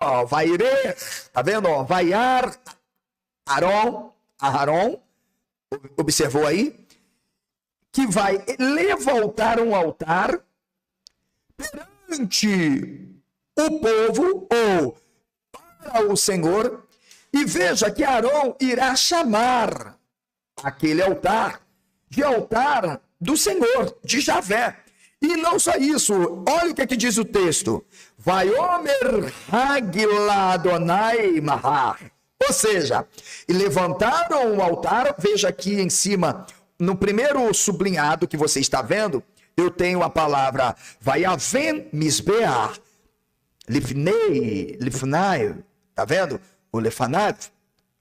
ó, vairer, tá vendo? Ó, vaiar, Aharon, observou aí? Que vai levantar um altar perante o povo, ou para o Senhor, e veja que Arão irá chamar aquele altar de altar do Senhor, de Javé. E não só isso, olha o que diz o texto. Vaiomer Hagla Adonai Mahar. Ou seja, e levantaram o altar, veja aqui em cima, no primeiro sublinhado que você está vendo, eu tenho a palavra Vaiaven Misbeah, Lifnei, tá vendo? O Lefanav,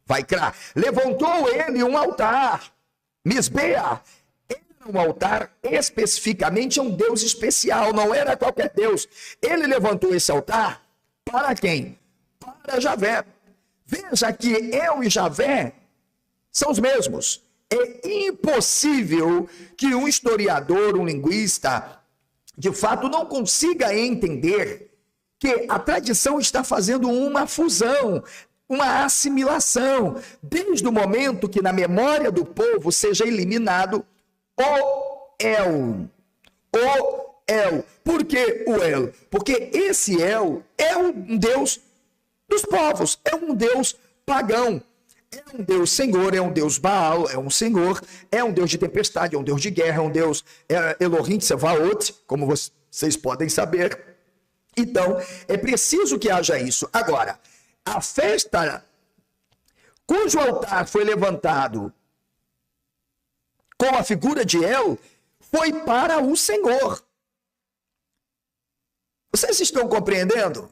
vai crar. Levantou ele um altar, Misbeah, era um altar especificamente a um Deus especial, não era qualquer Deus. Ele levantou esse altar para quem? Para Javé. Veja que eu e Javé são os mesmos. É impossível que um historiador, um linguista, de fato não consiga entender que a tradição está fazendo uma fusão, uma assimilação, desde o momento que na memória do povo seja eliminado o El. Por que o El? Porque esse El é um Deus dos povos, é um Deus pagão. É um Deus Senhor, é um Deus Baal, é um Senhor, é um Deus de tempestade, é um Deus de guerra, é um Deus Elohim Tsevaot, como vocês podem saber. Então, é preciso que haja isso. Agora, a festa cujo altar foi levantado com a figura de El, foi para o Senhor. Vocês estão compreendendo?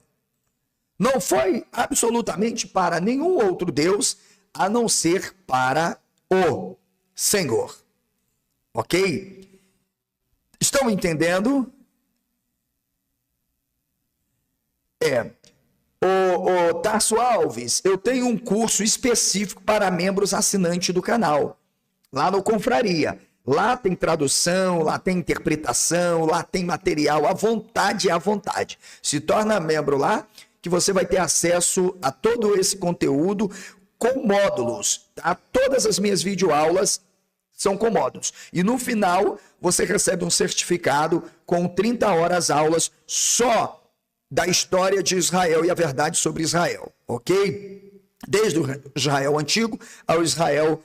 Não foi absolutamente para nenhum outro Deus, a não ser para o Senhor. Ok? Estão entendendo? O Tarso Alves, eu tenho um curso específico para membros assinantes do canal, lá no Confraria. Lá tem tradução, lá tem interpretação, lá tem material à vontade. Se torna membro lá, que você vai ter acesso a todo esse conteúdo com módulos, tá? Todas as minhas videoaulas são com módulos. E no final, você recebe um certificado com 30 horas aulas só da história de Israel e a verdade sobre Israel, ok? Desde o Israel antigo ao Israel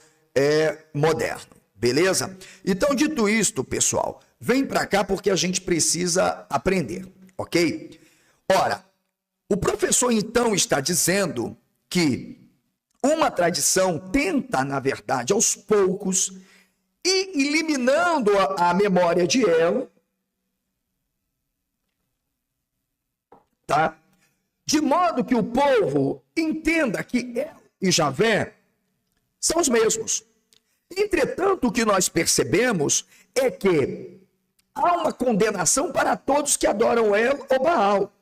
moderno, beleza? Então, dito isto, pessoal, vem para cá porque a gente precisa aprender, ok? Ora, o professor então está dizendo que uma tradição tenta, na verdade, aos poucos, ir eliminando a memória de El, tá? De modo que o povo entenda que El e Javé são os mesmos. Entretanto, o que nós percebemos é que há uma condenação para todos que adoram El ou Baal.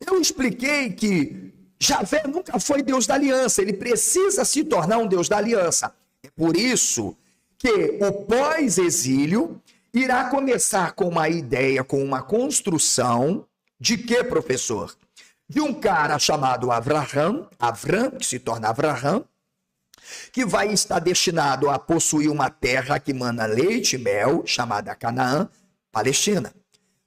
Eu expliquei que Javé nunca foi Deus da aliança, ele precisa se tornar um Deus da aliança. É por isso que o pós-exílio irá começar com uma ideia, com uma construção de quê, professor? De um cara chamado Avram, que se torna Avraham, que vai estar destinado a possuir uma terra que mana leite e mel, chamada Canaã, Palestina,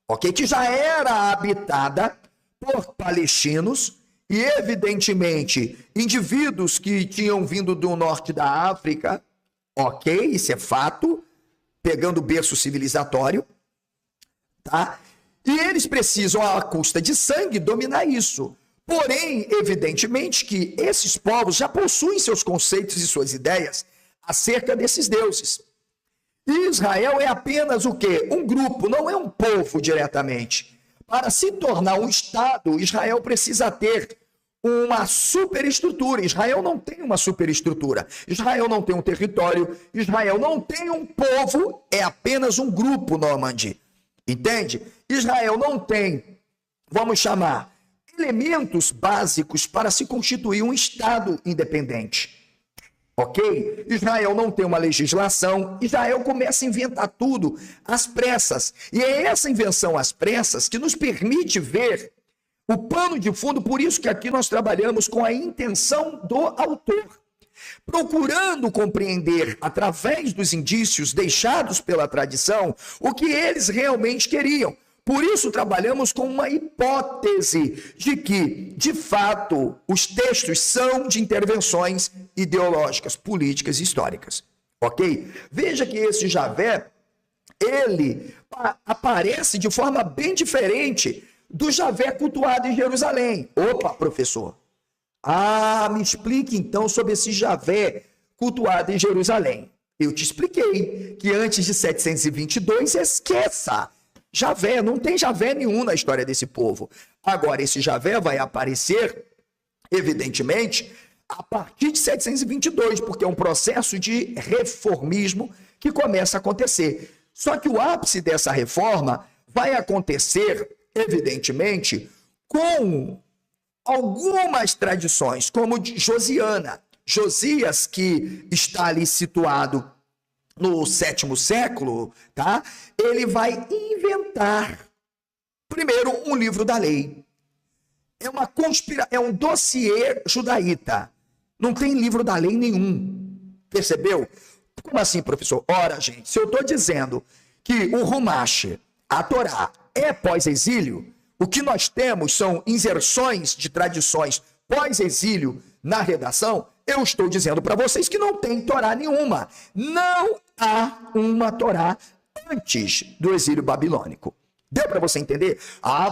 ok? Que já era habitada por palestinos e, evidentemente, indivíduos que tinham vindo do norte da África, ok? Isso é fato, pegando o berço civilizatório, tá? E eles precisam, à custa de sangue, dominar isso. Porém, evidentemente que esses povos já possuem seus conceitos e suas ideias acerca desses deuses. E Israel é apenas o quê? Um grupo, não é um povo diretamente. Para se tornar um Estado, Israel precisa ter uma superestrutura. Israel não tem uma superestrutura. Israel não tem um território. Israel não tem um povo, é apenas um grupo, Normandi. Entende? Israel não tem, vamos chamar, elementos básicos para se constituir um Estado independente. Ok? Israel não tem uma legislação, Israel começa a inventar tudo às pressas. E é essa invenção às pressas que nos permite ver o pano de fundo, por isso que aqui nós trabalhamos com a intenção do autor, procurando compreender, através dos indícios deixados pela tradição, o que eles realmente queriam. Por isso, trabalhamos com uma hipótese de que, de fato, os textos são de intervenções ideológicas, políticas e históricas. Ok? Veja que esse Javé, ele aparece de forma bem diferente do Javé cultuado em Jerusalém. Opa, professor. Me explique então sobre esse Javé cultuado em Jerusalém. Eu te expliquei que antes de 722, esqueça. Javé, não tem Javé nenhum na história desse povo. Agora, esse Javé vai aparecer, evidentemente, a partir de 722, porque é um processo de reformismo que começa a acontecer. Só que o ápice dessa reforma vai acontecer, evidentemente, com algumas tradições, como de Josiana. Josias, que está ali situado no 7º século, tá? Ele vai inventar, primeiro, um livro da lei. É um dossiê judaíta. Não tem livro da lei nenhum. Percebeu? Como assim, professor? Ora, gente, se eu estou dizendo que o Rumash, a Torá, é pós-exílio, o que nós temos são inserções de tradições pós-exílio na redação, eu estou dizendo para vocês que não tem Torá nenhuma. Não há uma Torá antes do exílio babilônico. Deu para você entender?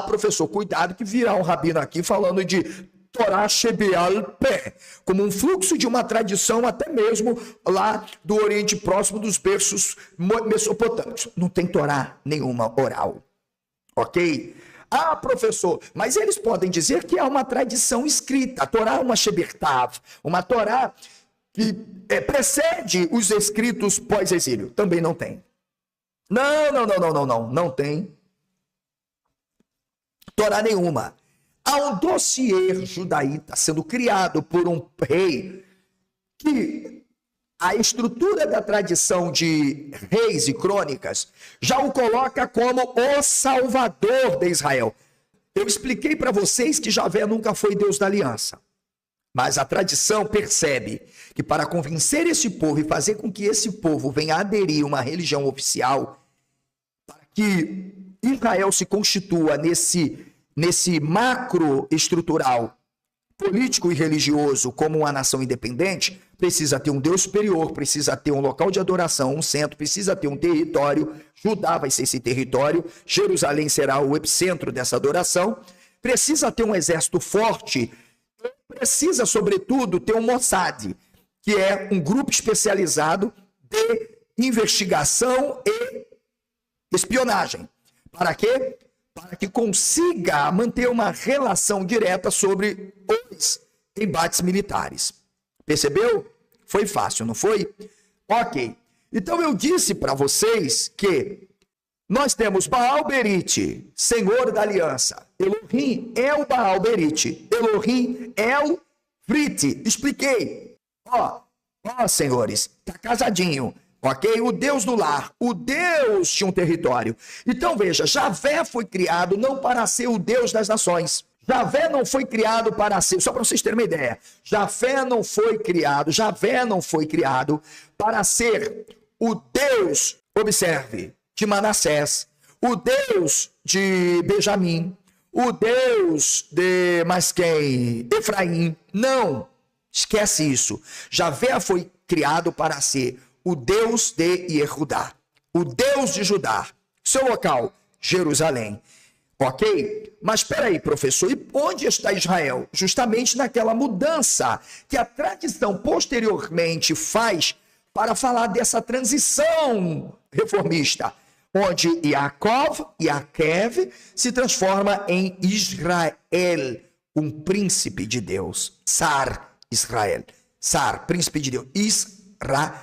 Professor, cuidado que virá um rabino aqui falando de Torá Shebeal Pé, como um fluxo de uma tradição até mesmo lá do Oriente Próximo, dos berços mesopotâmicos. Não tem Torá nenhuma oral. Ok? Professor, mas eles podem dizer que há uma tradição escrita. A Torá é uma Shebertav, uma Torá que precede os escritos pós-exílio. Também não tem. Não tem Torá nenhuma. Há um dossiê judaíta sendo criado por um rei que a estrutura da tradição de reis e crônicas já o coloca como o salvador de Israel. Eu expliquei para vocês que Javé nunca foi Deus da aliança. Mas a tradição percebe que para convencer esse povo e fazer com que esse povo venha aderir a uma religião oficial, para que Israel se constitua nesse macro estrutural político e religioso como uma nação independente, precisa ter um Deus superior, precisa ter um local de adoração, um centro, precisa ter um território. Judá vai ser esse território, Jerusalém será o epicentro dessa adoração, precisa ter um exército forte, precisa, sobretudo, ter um Mossad, que é um grupo especializado de investigação e espionagem. Para quê? Para que consiga manter uma relação direta sobre os embates militares. Percebeu? Foi fácil, não foi? Ok. Então eu disse para vocês que nós temos Baal Berite, Senhor da Aliança. Elohim é o Baal Berite. Elohim é o Frite. Expliquei. Senhores, tá casadinho. Ok? O Deus do lar, o Deus de um território. Então veja, Javé foi criado não para ser o Deus das nações. Javé não foi criado para ser, só para vocês terem uma ideia, Javé não foi criado para ser o Deus, observe, de Manassés, o Deus de Benjamim, o Deus de Efraim. Não, esquece isso. Javé foi criado para ser o Deus de Yehudá, o Deus de Judá. Seu local, Jerusalém. Ok? Mas espera aí, professor, e onde está Israel? Justamente naquela mudança que a tradição posteriormente faz para falar dessa transição reformista, onde Yaakov se transforma em Israel, um príncipe de Deus. Sar, Israel. Sar, príncipe de Deus. Israel,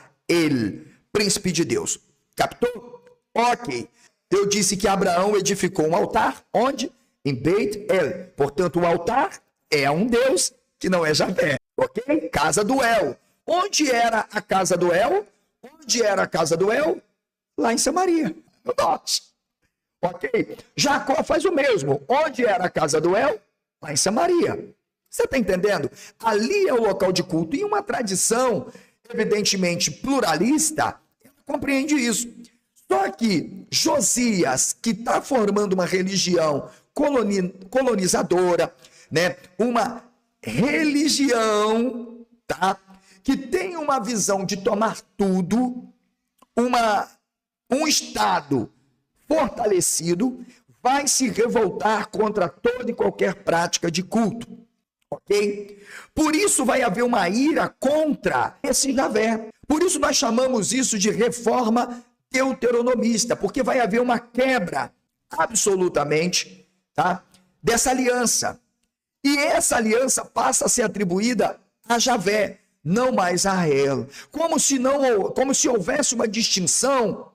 príncipe de Deus. Captou? Ok. Eu disse que Abraão edificou um altar, onde? Em Beit El. Portanto, o altar é um Deus que não é Javé. Ok? Casa do El. Onde era a casa do El? Onde era a casa do El? Lá em Samaria, no norte. Ok? Jacó faz o mesmo. Onde era a casa do El? lá em Samaria. Você está entendendo? Ali é o local de culto. E uma tradição, evidentemente, pluralista, compreende isso. Só que Josias, que está formando uma religião colonizadora, né? Uma religião, tá? Que tem uma visão de tomar tudo, um Estado fortalecido, vai se revoltar contra toda e qualquer prática de culto, ok? Por isso vai haver uma ira contra esse Javé. Por isso nós chamamos isso de reforma deuteronomista, porque vai haver uma quebra absolutamente, tá, dessa aliança. E essa aliança passa a ser atribuída a Javé, não mais a Arel. Como se houvesse uma distinção,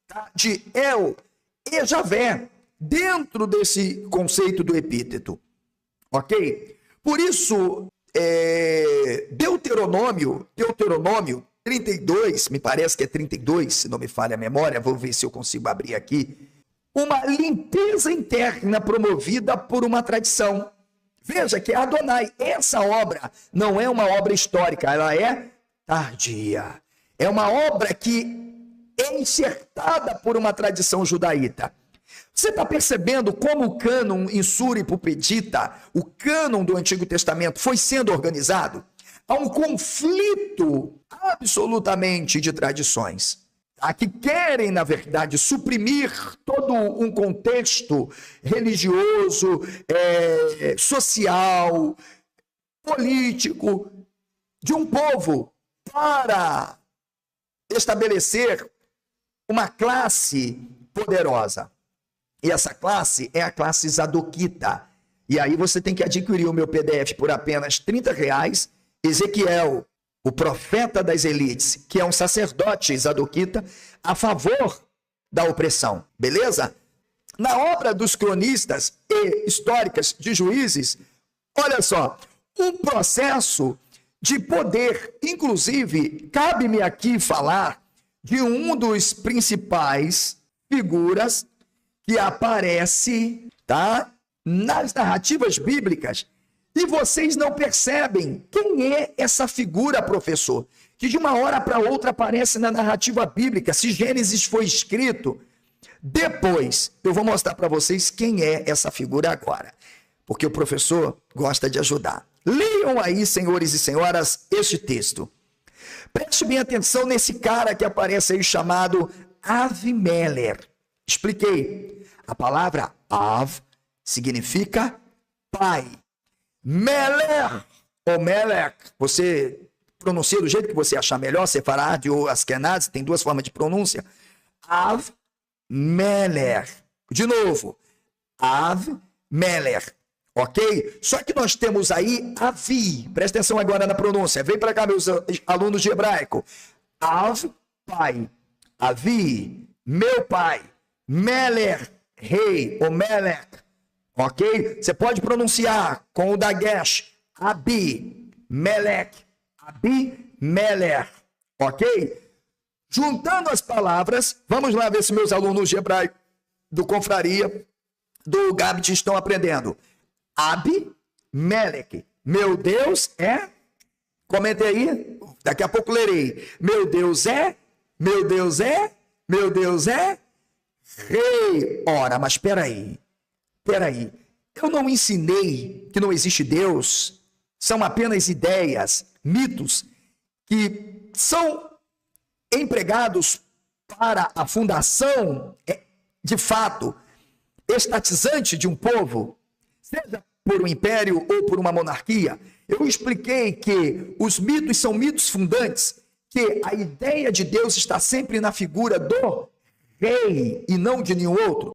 tá, de El e Javé dentro desse conceito do epíteto. Ok? Por isso, Deuteronômio 32, me parece que é 32, se não me falha a memória, vou ver se eu consigo abrir aqui. Uma limpeza interna promovida por uma tradição. Veja que Adonai, essa obra não é uma obra histórica, ela é tardia. É uma obra que é enxertada por uma tradição judaíta. Você está percebendo como o cânon em Suripupedita, o cânon do Antigo Testamento, foi sendo organizado? Há um conflito absolutamente de tradições, tá? Que querem, na verdade, suprimir todo um contexto religioso, social, político, de um povo para estabelecer uma classe poderosa. E essa classe é a classe Zadoquita. E aí você tem que adquirir o meu PDF por apenas R$30. Ezequiel, o profeta das elites, que é um sacerdote Zadoquita, a favor da opressão. Beleza? Na obra dos cronistas e históricas de juízes, olha só, um processo de poder. Inclusive, cabe-me aqui falar de um dos principais figuras que aparece, tá, nas narrativas bíblicas, e vocês não percebem quem é essa figura, professor, que de uma hora para outra aparece na narrativa bíblica. Se Gênesis foi escrito, depois eu vou mostrar para vocês quem é essa figura agora, porque o professor gosta de ajudar. Leiam aí, senhores e senhoras, este texto. Preste bem atenção nesse cara que aparece aí chamado Avimelech. Expliquei. A palavra Av significa pai. Melech, ou Melech, você pronuncia do jeito que você achar melhor, Sefarad ou Askenaz, tem duas formas de pronúncia. Av-Melech. De novo, Av-Melech. Ok? Só que nós temos aí Avi. Presta atenção agora na pronúncia. Vem para cá, meus alunos de hebraico. Av, pai. Avi, meu pai. Melech, rei, ou Melech. Ok? Você pode pronunciar com o Dagesh. Abi, Melech. Abi, Melech. Ok? Juntando as palavras, vamos lá ver se meus alunos de hebraico do Confraria, do Gabit estão aprendendo. Abi, Melech. Meu Deus é... Comente aí, daqui a pouco lerei. Meu Deus é... Meu Deus é... Meu Deus é... Rei. Ora, mas peraí. Eu não ensinei que não existe Deus. São apenas ideias, mitos, que são empregados para a fundação, de fato, estatizante de um povo, seja por um império ou por uma monarquia. Eu expliquei que os mitos são mitos fundantes, que a ideia de Deus está sempre na figura do rei e não de nenhum outro.